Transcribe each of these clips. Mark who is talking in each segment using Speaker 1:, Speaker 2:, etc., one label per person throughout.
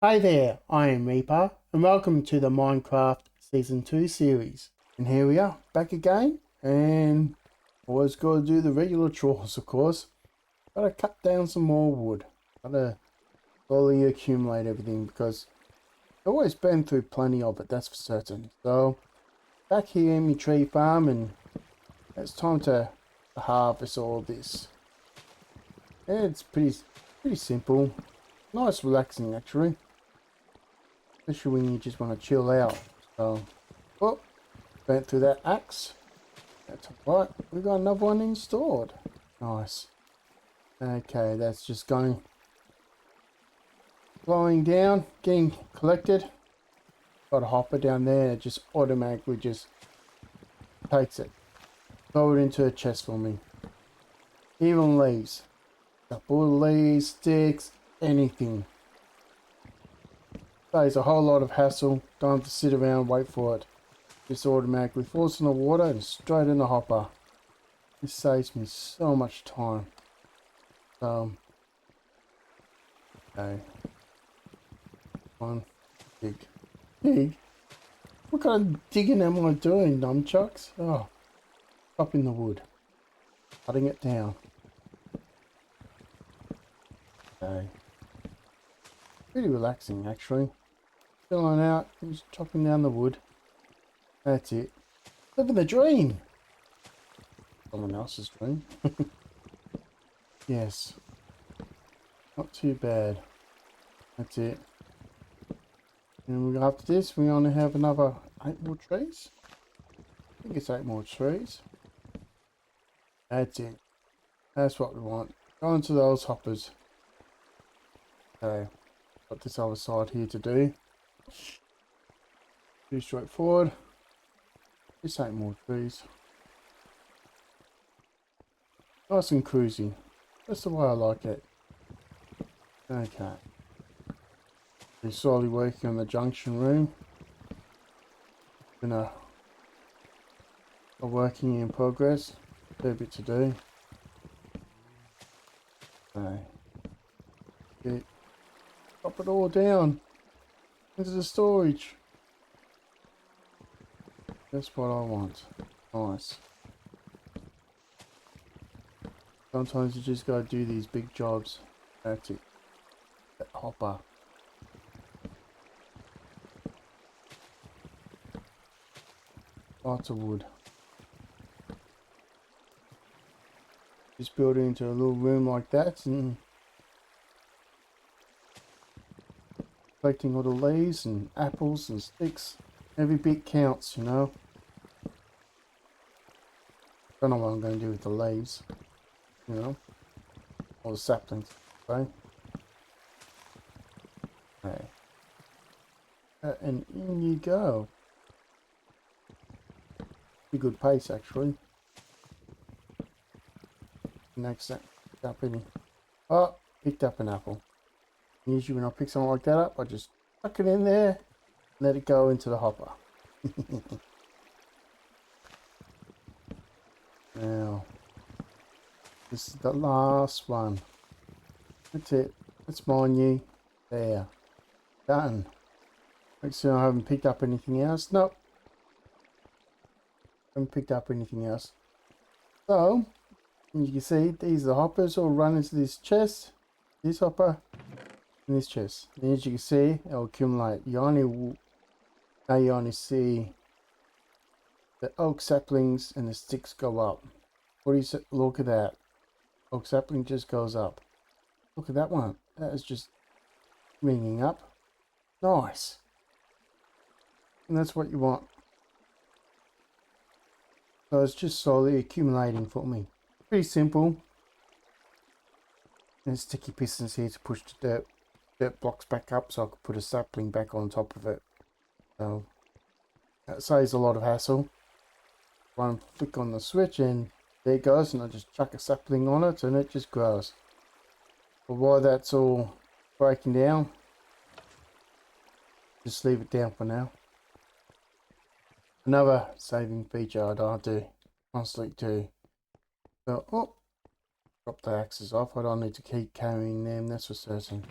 Speaker 1: Hi there, I am Reaper, and welcome to the Minecraft Season 2 series. And here we are, back again, and always got to do the regular chores, of course. Gotta cut down some more wood. Gotta slowly accumulate everything, because I've always been through plenty of it, that's for certain. So, back here in my tree farm, and it's time to harvest all this. And it's pretty simple. Nice relaxing, actually. Especially when you just want to chill out. So, oh, went through that axe. That's alright. We got another one installed. Nice. Okay, that's just flowing down, getting collected. Got a hopper down there. It just automatically just takes it. Throw it into a chest for me. Even leaves. Couple of leaves, sticks, anything. Saves a whole lot of hassle. Don't have to sit around and wait for it. Just automatically falls in the water and straight in the hopper. This saves me so much time. Okay. One. Dig. What kind of digging am I doing, nunchucks? Oh. Chopping the wood. Cutting it down. Okay. Pretty relaxing, actually. Chilling out, just chopping down the wood. That's it. Living the dream! Someone else's dream. Yes. Not too bad. That's it. And after this, we only have another 8 more trees. I think it's 8 more trees. That's it. That's what we want. Go into those hoppers. Okay. Got this other side here to do. Pretty straightforward. Just 8 more trees. Nice and cruisy. That's the way I like it. Okay. We're slowly working on the junction room. Been a working in progress. Fair bit to do. Okay. Drop it all down into the storage. That's what I want. Nice. Sometimes you just gotta do these big jobs. That's it. That hopper. Lots of wood. Just build it into a little room like that and collecting all the leaves and apples and sticks. Every bit counts, you know. Don't know what I'm going to do with the leaves, you know, or the saplings. Okay. Okay. And in you go. Pretty good pace, actually. Next up, oh, picked up an apple. Usually when I pick something like that up, I just tuck it in there and let it go into the hopper. Now, this is the last one. That's it. That's mine, you. There. Done. Next thing I haven't picked up anything else. Nope. Haven't picked up anything else. So, as you can see, these are the hoppers all run into this chest. This hopper. And this chest. And as you can see, it'll accumulate. Now you only see the oak saplings and the sticks go up. What do you say? Look at that. Oak sapling just goes up. Look at that one. That is just ringing up. Nice. And that's what you want. So it's just slowly accumulating for me. Pretty simple. And sticky pistons here to push the dirt blocks back up so I could put a sapling back on top of it. So that saves a lot of hassle. One flick on the switch and there it goes, and I just chuck a sapling on it and it just grows. But while that's all breaking down, just leave it down for now. Another saving feature I don't have to constantly do. So, oh, drop the axes off. I don't need to keep carrying them, that's for certain.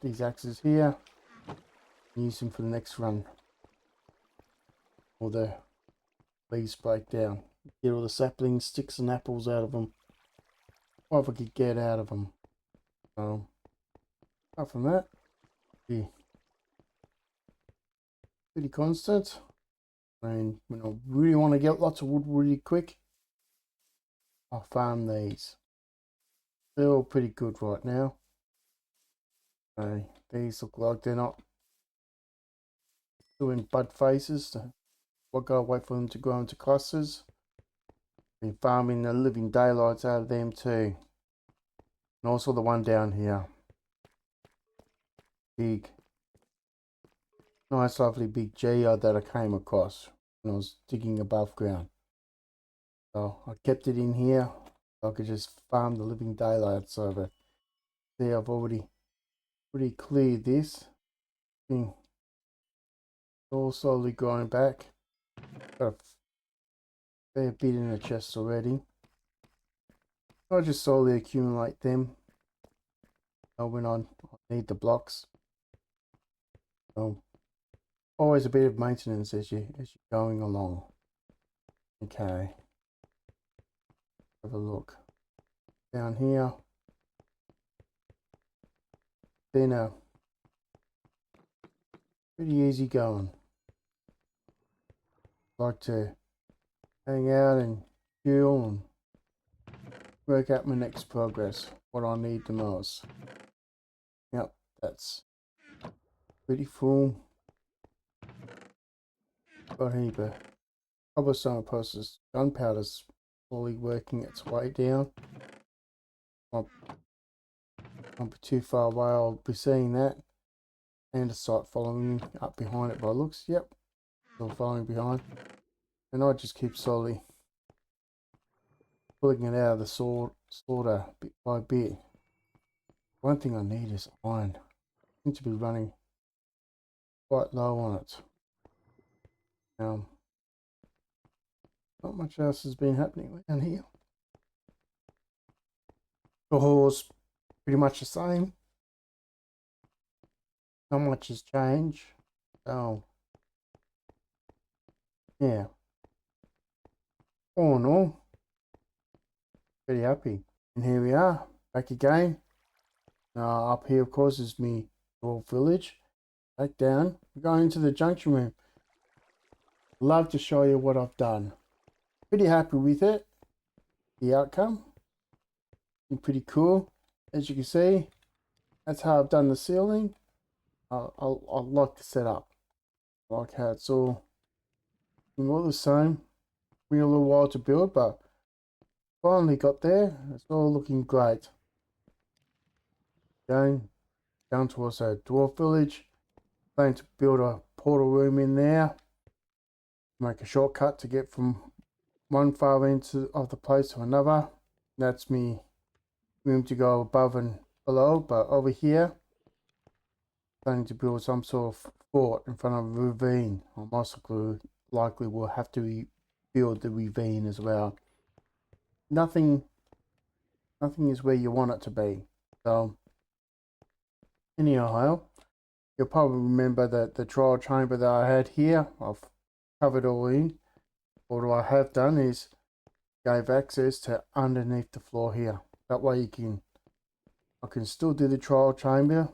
Speaker 1: these axes here. Use them for the next run. Or the leaves break down. Get all the saplings, sticks and apples out of them. What I could get out of them. So, apart from that, pretty constant. And when I really want to get lots of wood really quick, I'll farm these. They're all pretty good right now. So these look like they're not doing bud faces. So I'll go wait for them to grow into clusters. Been farming the living daylights out of them too. And also the one down here. Big. Nice lovely big geode that I came across when I was digging above ground. So I kept it in here so I could just farm the living daylights over. See, I've already cleared this thing. It's all slowly growing back. Got a fair bit in the chest already. I'll just slowly accumulate them when I need the blocks. So always a bit of maintenance as you're going along. Okay. Have a look down here. Then pretty easy going. Like to hang out and chill and work out my next progress. What I need the most. Yep, that's pretty full. Got a heap of cobblestone process. Gunpowder's slowly working its way down. Won't be too far away. I'll be seeing that. And a sight following up behind it by looks. Yep, still following behind. And I just keep slowly pulling it out of the slaughter bit by bit. One thing I need is iron. I seem to be running quite low on it. Not much else has been happening down here. The hall's pretty much the same. Not much has changed. So, yeah. All in all, pretty happy. And here we are, back again. Up here, of course, is me Dwarf village. Back down, we're going to the junction room. Love to show you what I've done. Pretty happy with it. The outcome. Been pretty cool. As you can see, that's how I've done the ceiling. I like the setup. I like how it's all the same. Been a little while to build, but finally got there. It's all looking great. Going down towards a dwarf village. Planning to build a portal room in there. Make a shortcut to get from one far end of the place to another. That's me room to go above and below, but over here planning to build some sort of fort in front of a ravine. I most likely will have to build the ravine as well. Nothing is where you want it to be. So anyhow, you'll probably remember that the trial chamber that I had here, I've covered all in. What I have done is gave access to underneath the floor here. That way I can still do the trial chamber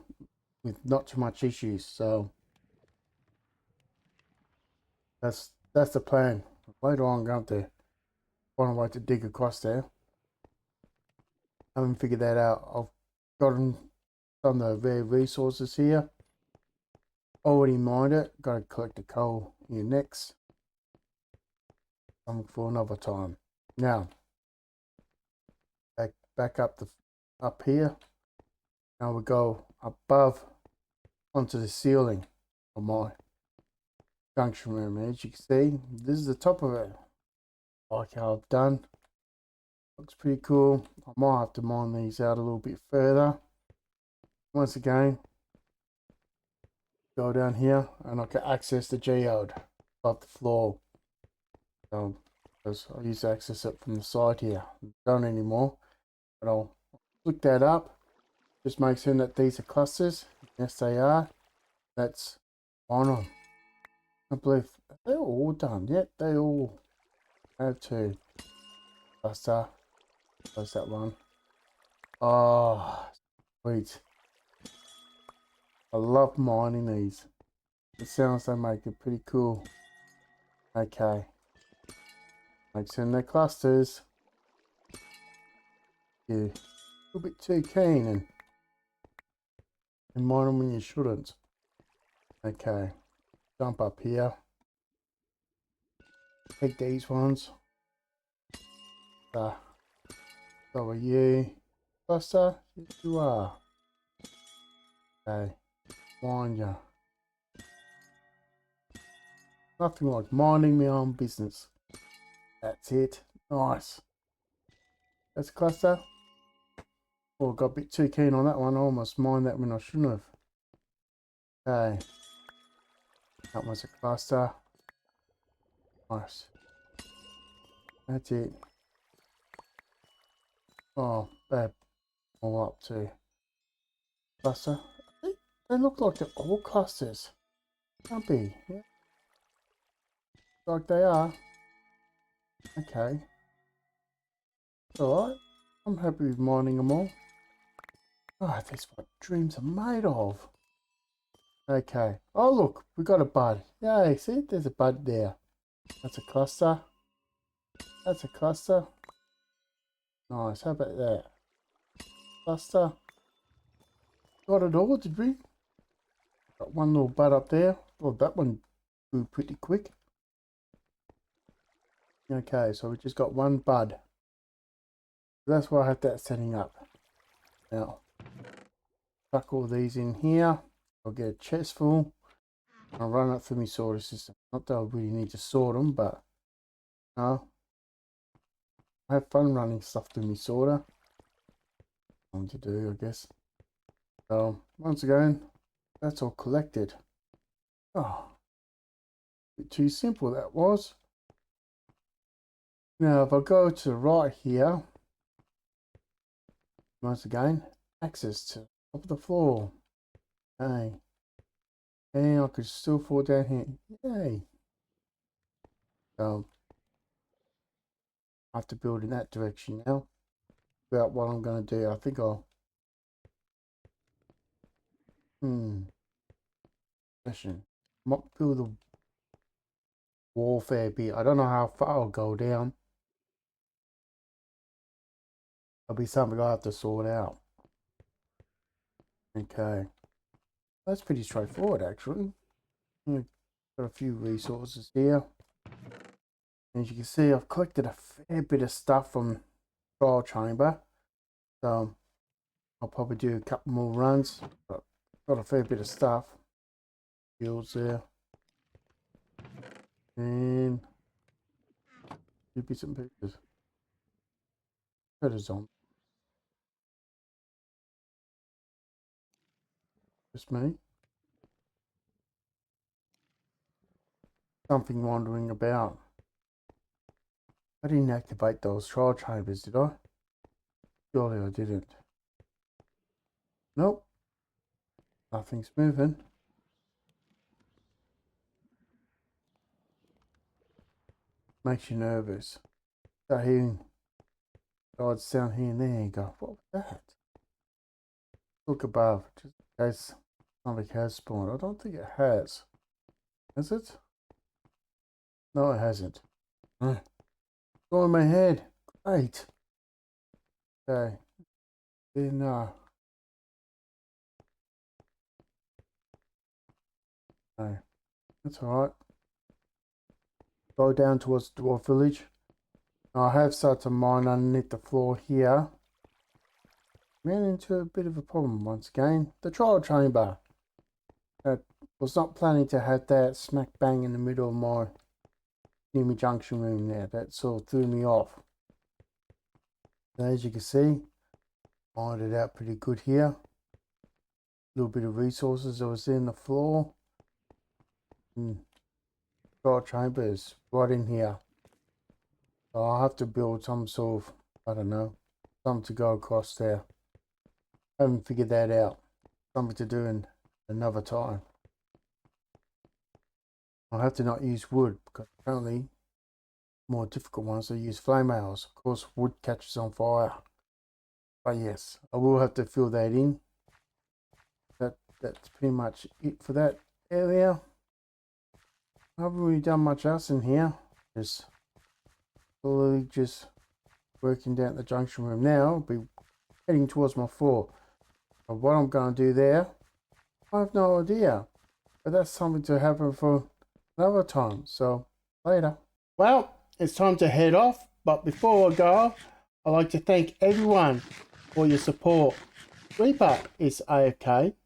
Speaker 1: with not too much issues. So that's the plan. Later on, I'm going to find a way to dig across there. I haven't figured that out. I've gotten some of the rare resources here. Already mined it. Got to collect the coal here next. For another time. Now back up here. Now we go above onto the ceiling of my junction room. As you can see, this is the top of it. Like how I've done. Looks pretty cool. I might have to mine these out a little bit further. Once again, go down here and I can access the geode above the floor. So I used to access it from the side here. Don't anymore, but I'll flick that up. Just make sure that these are clusters. Yes, they are. That's on them. I believe they're all done. Yep, they all have to. Buster. Close that one. Oh, sweet. I love mining these. It sounds they make it pretty cool. Okay. Makes them their clusters. You're a little bit too keen and mine them when you shouldn't. Okay. Jump up here. Take these ones. So are you. Buster? Yes, you are. Okay. Mind ya. Nothing like minding my own business. That's it. Nice. That's a cluster. Oh, got a bit too keen on that one. I almost mined that when I shouldn't have. Okay. That was a cluster. Nice. That's it. Oh, bad. All up to cluster. They look like they're all clusters. Can't be. Yeah. Like they are. Okay. Alright. I'm happy with mining them all. Oh, that's what dreams are made of. Okay. Oh, look. We got a bud. Yay. See? There's a bud there. That's a cluster. That's a cluster. Nice. How about that? Cluster. Got it all, did we? Got one little bud up there. Well, that one grew pretty quick. Okay, so we just got one bud. That's why I have that setting up. Now, tuck all these in here. I'll get a chest full. I'll run it through my sorter system. Not that I really need to sort them, but no. I have fun running stuff through my sorter. Something to do, I guess. So, once again, that's all collected. Oh, a bit too simple that was. Now, if I go to the right here, once again, access to top of the floor. Okay. And I could still fall down here. Yay. So, I have to build in that direction now. About what I'm going to do. I think I'll... Question. Might build a warfare bit. I don't know how far I'll go down. There'll be something I have to sort out. Okay. That's pretty straightforward, actually. Got a few resources here. As you can see, I've collected a fair bit of stuff from trial chamber. So, I'll probably do a couple more runs. But got a fair bit of stuff. Fields there. And... two bits and pieces. That is on. Just me. Something wandering about. I didn't activate those trial chambers, did I? Surely I didn't. Nope. Nothing's moving. Makes you nervous. Start hearing odd sound here and there and go, what was that? Look above, just in case something has spawned. I don't think it has. Has it? No, it hasn't. It's all in my head. Great. Okay. Then, no, that's alright. Go down towards the Dwarf village. Now, I have started to mine underneath the floor here. Ran into a bit of a problem once again. The trial chamber. I was not planning to have that smack bang in the middle of my near my junction room there. That sort of threw me off. As you can see, mined it out pretty good here. A little bit of resources that was in the floor. Trial chamber is right in here. So I'll have to build some sort of, I don't know, something to go across there. I haven't figured that out. Something to do in another time. I'll have to not use wood because apparently more difficult ones to use flame arrows. Of course, wood catches on fire. But yes, I will have to fill that in. That's pretty much it for that area. I haven't really done much else in here. Just slowly just working down the junction room now. I'll be heading towards my floor. But what I'm going to do there, I have no idea. But that's something to happen for another time. So later. Well, it's time to head off. But before I go, I'd like to thank everyone for your support. Reaper is AFK.